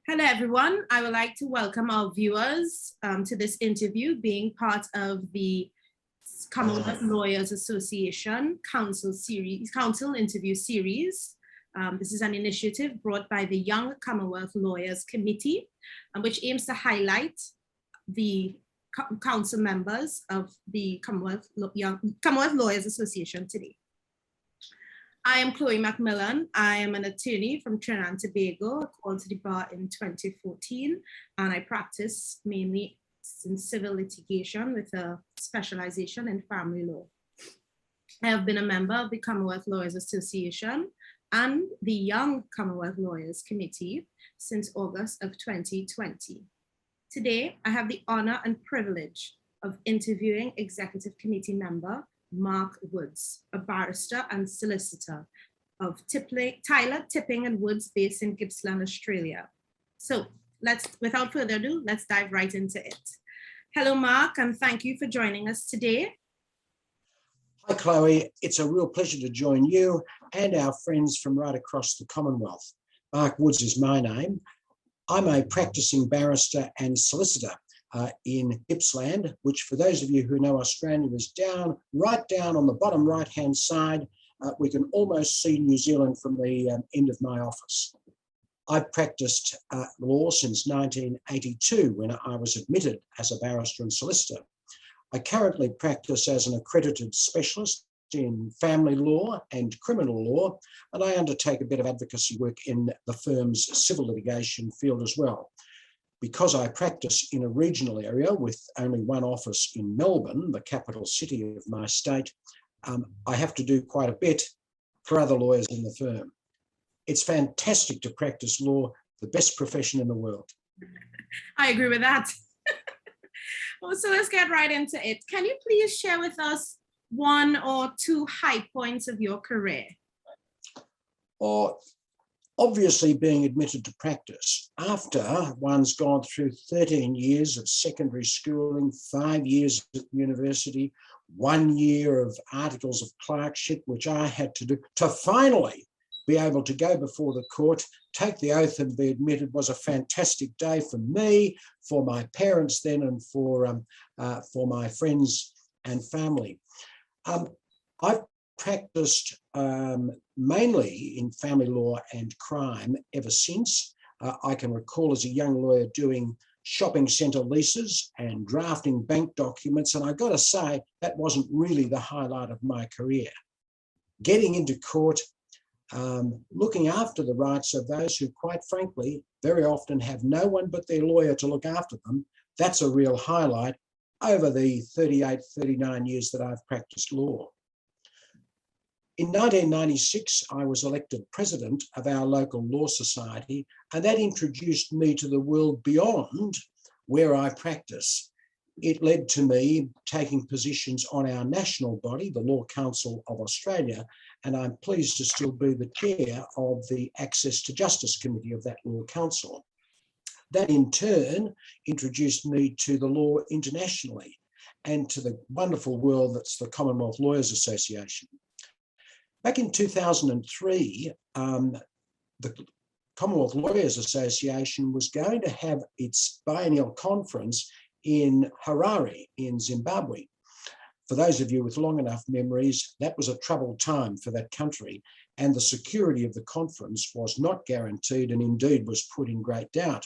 Hello, everyone. I would like to welcome our viewers to this interview, being part of the Commonwealth Lawyers Association Council Interview Series. This is an initiative brought by the Young Commonwealth Lawyers Committee, which aims to highlight the council members of the Commonwealth Lawyers Association today. I am Chloe McMillan. I am an attorney from Trinidad and Tobago, called to the bar in 2014, and I practice mainly in civil litigation with a specialization in family law. I have been a member of the Commonwealth Lawyers Association and the Young Commonwealth Lawyers Committee since August of 2020. Today, I have the honor and privilege of interviewing Executive Committee member Mark Woods, a barrister and solicitor of Tyler, Tipping and Woods based in Gippsland, Australia. So without further ado, let's dive right into it. Hello, Mark, and thank you for joining us today. Hi, Chloe. It's a real pleasure to join you and our friends from right across the Commonwealth. Mark Woods is my name. I'm a practicing barrister and solicitor in Gippsland, which for those of you who know Australia is right down on the bottom right-hand side. We can almost see New Zealand from the end of my office. I've practiced law since 1982 when I was admitted as a barrister and solicitor. I currently practice as an accredited specialist in family law and criminal law, and I undertake a bit of advocacy work in the firm's civil litigation field as well. Because I practice in a regional area with only one office in Melbourne, the capital city of my state, I have to do quite a bit for other lawyers in the firm. It's fantastic to practice law, the best profession in the world. I agree with that. Well, so let's get right into it. Can you please share with us one or two high points of your career? Obviously, being admitted to practice after one's gone through 13 years of secondary schooling, 5 years at university, 1 year of articles of clerkship, which I had to do, to finally be able to go before the court, take the oath and be admitted was a fantastic day for me, for my parents then, and for my friends and family. I've practiced mainly in family law and crime ever since. I can recall as a young lawyer doing shopping centre leases and drafting bank documents, and I got to say that wasn't really the highlight of my career. Getting into court, looking after the rights of those who, quite frankly, very often have no one but their lawyer to look after them, that's a real highlight over the 38, 39 years that I've practiced law. In 1996, I was elected president of our local law society, and that introduced me to the world beyond where I practice. It led to me taking positions on our national body, the Law Council of Australia, and I'm pleased to still be the chair of the Access to Justice Committee of that Law Council. That in turn introduced me to the law internationally and to the wonderful world that's the Commonwealth Lawyers Association. Back in 2003, the Commonwealth Lawyers Association was going to have its biennial conference in Harare in Zimbabwe. For those of you with long enough memories, that was a troubled time for that country, and the security of the conference was not guaranteed and indeed was put in great doubt.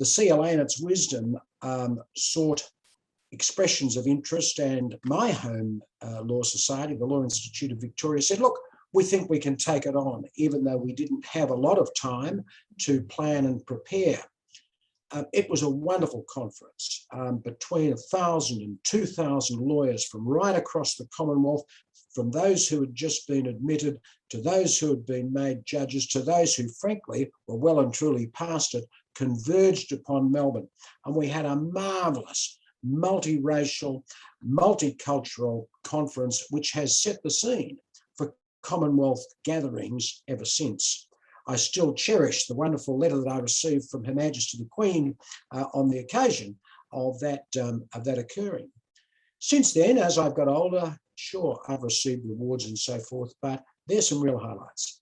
The CLA in its wisdom sought expressions of interest, and my home law society, the Law Institute of Victoria, said, look, we think we can take it on, even though we didn't have a lot of time to plan and prepare. It was a wonderful conference, between 1,000 and 2,000 lawyers from right across the Commonwealth, from those who had just been admitted, to those who had been made judges, to those who, frankly, were well and truly past it, converged upon Melbourne. And we had a marvellous multiracial, multicultural conference, which has set the scene for Commonwealth gatherings ever since. I still cherish the wonderful letter that I received from Her Majesty the Queen on the occasion of that occurring. Since then, as I've got older, sure, I've received awards and so forth, but there's some real highlights.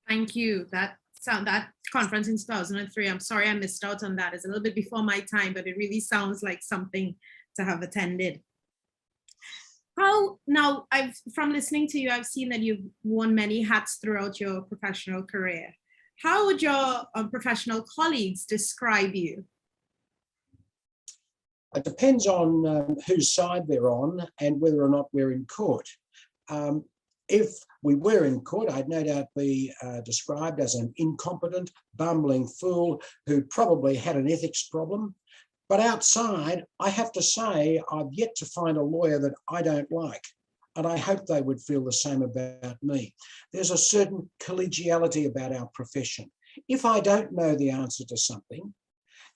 Thank you. That that conference in 2003. I'm sorry I missed out on that. It's a little bit before my time, but it really sounds like something to have attended. Now, from listening to you, I've seen that you've worn many hats throughout your professional career. How would your professional colleagues describe you? It depends on whose side they're on and whether or not we're in court. If we were in court, I'd no doubt be described as an incompetent, bumbling fool who probably had an ethics problem. But outside, I have to say, I've yet to find a lawyer that I don't like. And I hope they would feel the same about me. There's a certain collegiality about our profession. If I don't know the answer to something,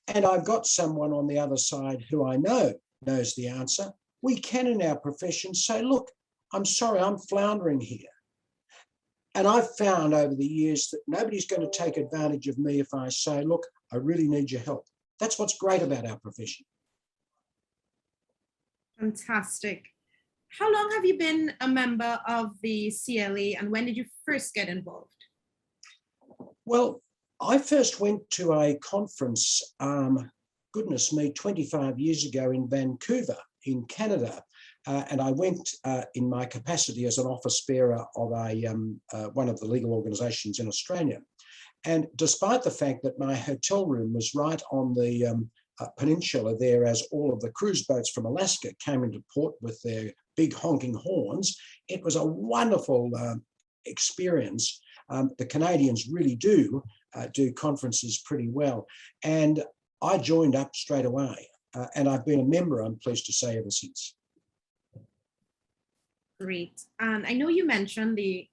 and I've got someone on the other side who I know knows the answer, we can in our profession say, look, I'm sorry, I'm floundering here. And I've found over the years that nobody's going to take advantage of me if I say, look, I really need your help. That's what's great about our profession. Fantastic. How long have you been a member of the CLA and when did you first get involved? Well, I first went to a conference, goodness me, 25 years ago in Vancouver in Canada. And I went in my capacity as an office bearer of one of the legal organisations in Australia. And despite the fact that my hotel room was right on the peninsula there as all of the cruise boats from Alaska came into port with their big honking horns, it was a wonderful experience. The Canadians really do conferences pretty well. And I joined up straight away. And I've been a member, I'm pleased to say, ever since. Great. And I know you mentioned the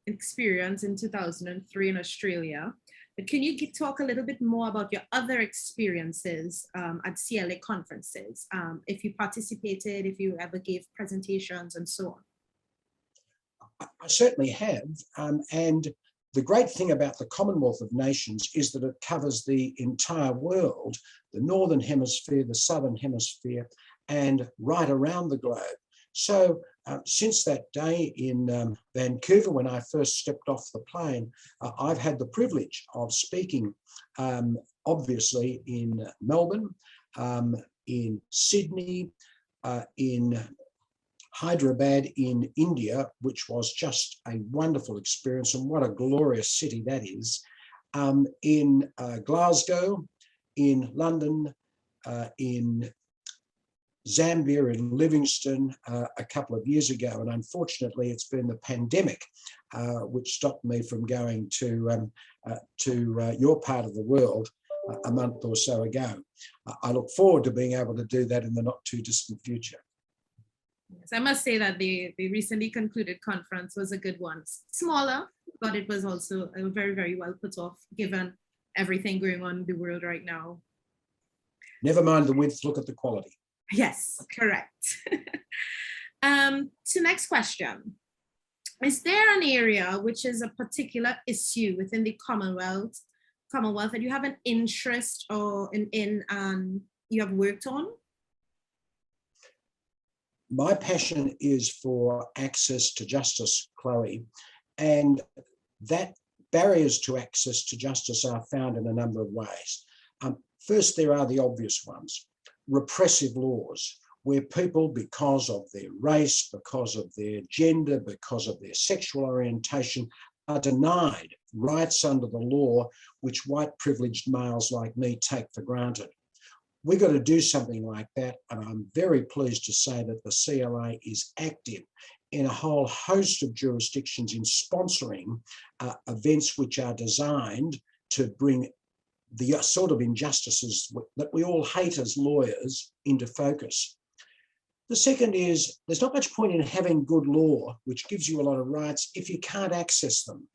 experience in 2003 in Australia, but can you talk a little bit more about your other experiences at CLA conferences? If you participated, if you ever gave presentations and so on. I certainly have. And the great thing about the Commonwealth of Nations is that it covers the entire world, the Northern Hemisphere, the Southern Hemisphere, and right around the globe. So since that day in Vancouver, when I first stepped off the plane, I've had the privilege of speaking, obviously, in Melbourne, in Sydney, in Hyderabad in India, which was just a wonderful experience, and what a glorious city that is, in Glasgow, in London, in Zambia, in Livingston a couple of years ago. And unfortunately, it's been the pandemic which stopped me from going to your part of the world a month or so ago. I look forward to being able to do that in the not too distant future. Yes, I must say that the recently concluded conference was a good one. Smaller, but it was also very, very well put off, given everything going on in the world right now. Never mind the width, look at the quality. Yes, correct. So next question. Is there an area which is a particular issue within the Commonwealth that you have an interest or in you have worked on? My passion is for access to justice, Chloe, and that barriers to access to justice are found in a number of ways. First, there are the obvious ones. Repressive laws, where people, because of their race, because of their gender, because of their sexual orientation, are denied rights under the law which white privileged males like me take for granted. We've got to do something like that, and I'm very pleased to say that the CLA is active in a whole host of jurisdictions in sponsoring events which are designed to bring the sort of injustices that we all hate as lawyers into focus. The second is there's not much point in having good law, which gives you a lot of rights, if you can't access them.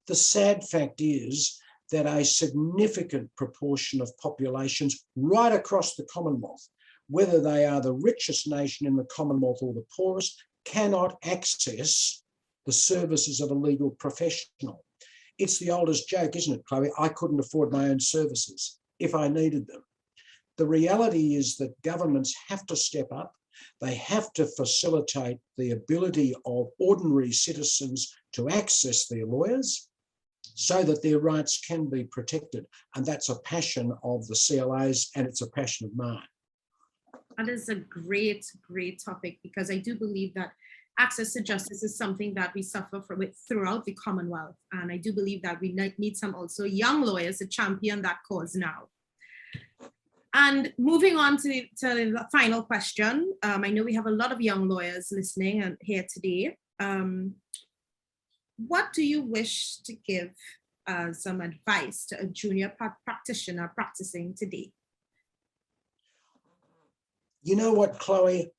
The sad fact is that a significant proportion of populations right across the Commonwealth, whether they are the richest nation in the Commonwealth or the poorest, cannot access the services of a legal professional. It's the oldest joke, isn't it, Chloe? I couldn't afford my own services if I needed them. The reality is that governments have to step up. They have to facilitate the ability of ordinary citizens to access their lawyers. so that their rights can be protected. And that's a passion of the CLAs, and it's a passion of mine. That is a great, great topic, because I do believe that access to justice is something that we suffer from it throughout the Commonwealth. And I do believe that we need some also young lawyers to champion that cause now. And moving on to the final question, I know we have a lot of young lawyers listening and here today. What do you wish to give some advice to a junior practitioner practicing today? You know what, Chloe?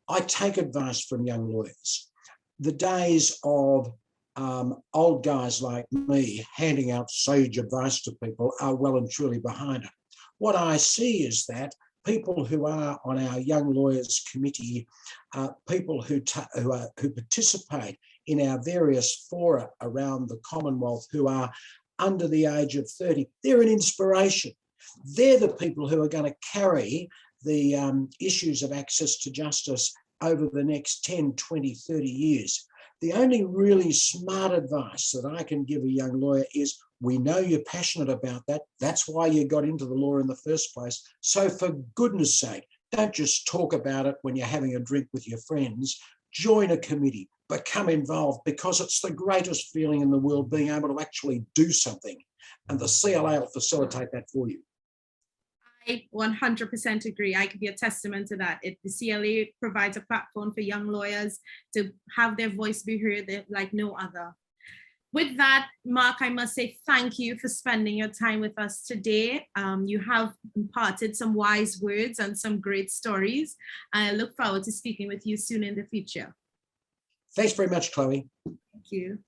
I take advice from young lawyers. The days of old guys like me handing out sage advice to people are well and truly behind it. What I see is that people who are on our Young Lawyers Committee, people who participate in our various fora around the Commonwealth who are under the age of 30, they're an inspiration. They're the people who are going to carry the issues of access to justice over the next 10, 20, 30 years. The only really smart advice that I can give a young lawyer is, we know you're passionate about that. That's why you got into the law in the first place. So for goodness sake, don't just talk about it when you're having a drink with your friends. Join a committee, become involved, because it's the greatest feeling in the world, being able to actually do something. And the CLA will facilitate that for you. I 100% agree. I could be a testament to that. The CLA provides a platform for young lawyers to have their voice be heard like no other. With that, Mark, I must say thank you for spending your time with us today. You have imparted some wise words and some great stories. I look forward to speaking with you soon in the future. Thanks very much, Chloe. Thank you.